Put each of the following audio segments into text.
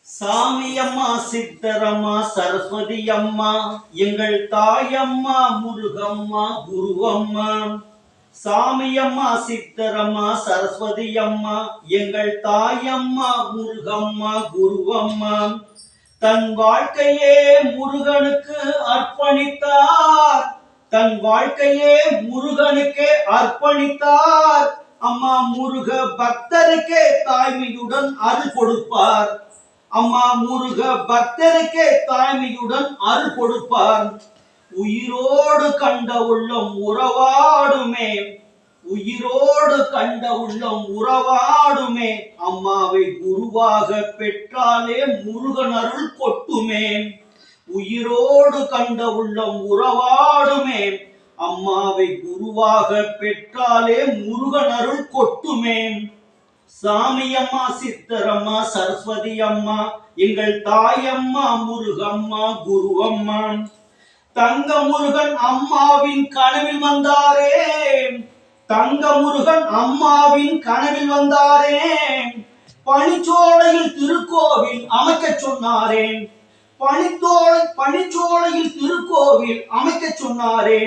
சாமி அம்மா, சித்தரம்மா, சரஸ்வதி அம்மா, எங்கள் தாயம்மா, முருகம்மா, குருவம்மா. சாமி அம்மா, சித்தரம்மா, சரஸ்வதி அம்மா, எங்கள் தாயம்மா, முருகம்மா, குருவம்மா. தன் வாழ்க்கையே முருகனுக்கு அர்ப்பணித்தார். தன் வாழ்க்கையே முருகனுக்கே அர்ப்பணித்தார். அம்மா முருக பக்தருக்கே தாய்மையுடன் அருள் கொடுப்பார். அம்மா முருக பக்தருக்கே தாய்மையுடன் அருள் கொடுப்பார். உயிரோடு கண்ட உள்ளம் உறவாடுமே, உயிரோடு கண்ட உள்ளம் உறவாடுமே. அம்மாவை குருவாக பெற்றாலே முருகன் அருள் கொட்டுமே. உயிரோடு கண்ட உள்ளம் உறவாடுமே. அம்மாவை குருவாக பெற்றாலே முருகன் அருள் கொட்டுமே. சாமி அம்மா, சித்தரம்மா, சரஸ்வதி அம்மா, எங்கள் தாயம்மா, முருகம்மா, குருவம்மா. தங்க முருகன் அம்மாவின் கனவில் வந்தாரே, தங்க முருகன் அம்மாவின் கனவில் வந்தாரே. பனிச்சோலையில் திருக்கோவில் அமைக்க சொன்னாரே, பனிச்சோலையில் திருக்கோவில் அமைக்க சொன்னாரே.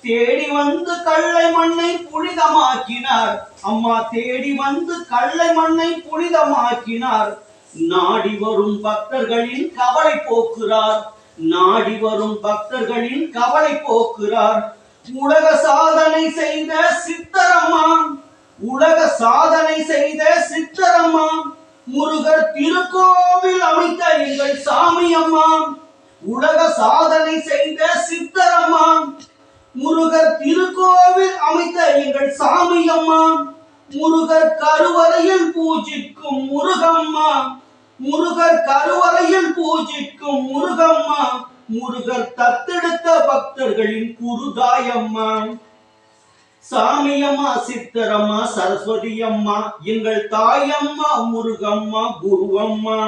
தேடி வந்து கல்லை மண்ணை புனிதமாக்கினார். அம்மா தேடி வந்து கல்லை மண்ணை புனிதமாக்கினார். நாடி வரும் பக்தர்களின் கவலை போக்குறார். நாடி வரும் பக்தர்களின் கவலை போக்குறார். உலக சாதனை செய்த சித்தரம்மா, உலக சாதனை செய்த சித்தரம்மா, முருகர் திருக்கோவில் அமைத்த எங்கள் சாமி அம்மா. உலக சாதனை செய்த சித்தரம்மா, முருகர் திருக்கோவில் அமைத்த எங்கள் சாமி அம்மா. முருகர் கருவறையில் பூஜிக்கும் முருகம்மா, முருகர் கருவறையில் பூஜிக்கும் முருகம்மா. முருகர் தத்தெடுத்த பக்தர்களின் குருதாயம்மா. சாமி அம்மா, சித்தரம்மா, சரஸ்வதி அம்மா, எங்கள் தாயம்மா, முருகம்மா, குருவம்மா.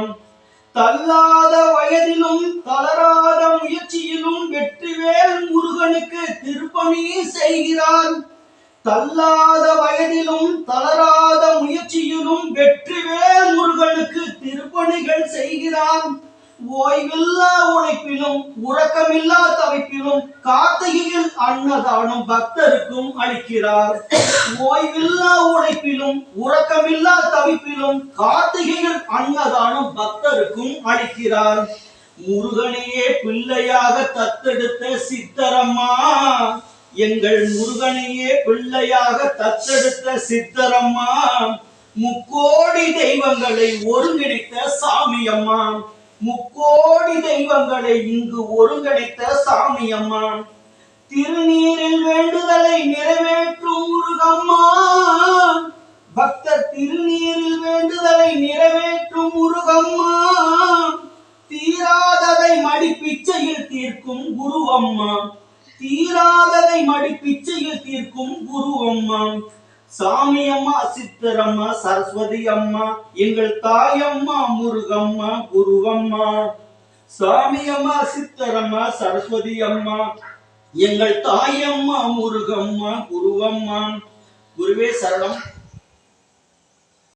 தள்ளாத வயதிலும் தளராத முயற்சியிலும் வெற்றிவேல் முருகனுக்கு திருப்பணி செய்கிறார். தள்ளாத வயதிலும் தளராத முயற்சியிலும் வெற்றிவேல் முருகனுக்கு திருப்பணிகள் செய்கிறார். ஓய்வில்லா உழைப்பிலும் உறக்கமில்லா தவிப்பிலும் கார்த்திகையில் அன்னதானம் பக்தருக்கும் அளிக்கிறார். ஓய்வில்லா உழைப்பிலும் உறக்கமில்லா தவிப்பிலும் கார்த்திகையில் அன்னதானம் பக்தருக்கும் அளிக்கிறார். முருகனையே பிள்ளையாக தத்தெடுத்த சித்தரம்மா, எங்கள் முருகனையே பிள்ளையாக தத்தெடுத்த சித்தரம்மா. முக்கோடி தெய்வங்களை ஒருங்கிணைத்த சாமி அம்மா, முக்கோடி தெய்வங்களை இங்கு ஒருங்கிணைத்த சாமி அம்மா. திருநீரில் வேண்டுதலை நிறைவேற்றும் முருகம்மா, பக்தர் திருநீரில் வேண்டுதலை நிறைவேற்றும் முருகம்மா. தீராததை மடிப்பிச்சையில் தீர்க்கும் குருவம்மா, தீராததை மடிப்பிச்சையில் தீர்க்கும் குருவம்மா. சாமி அம்மா, சித்தரம்மா, சரஸ்வதி அம்மா, எங்கள் தாயம்மா, முருகம்மா, குருவம்மா. சாமி அம்மா, சித்தரம்மா, சரஸ்வதி அம்மா, எங்கள் தாயம்மா, முருகம்மா, குருவம்மா. குருவே சரணம்.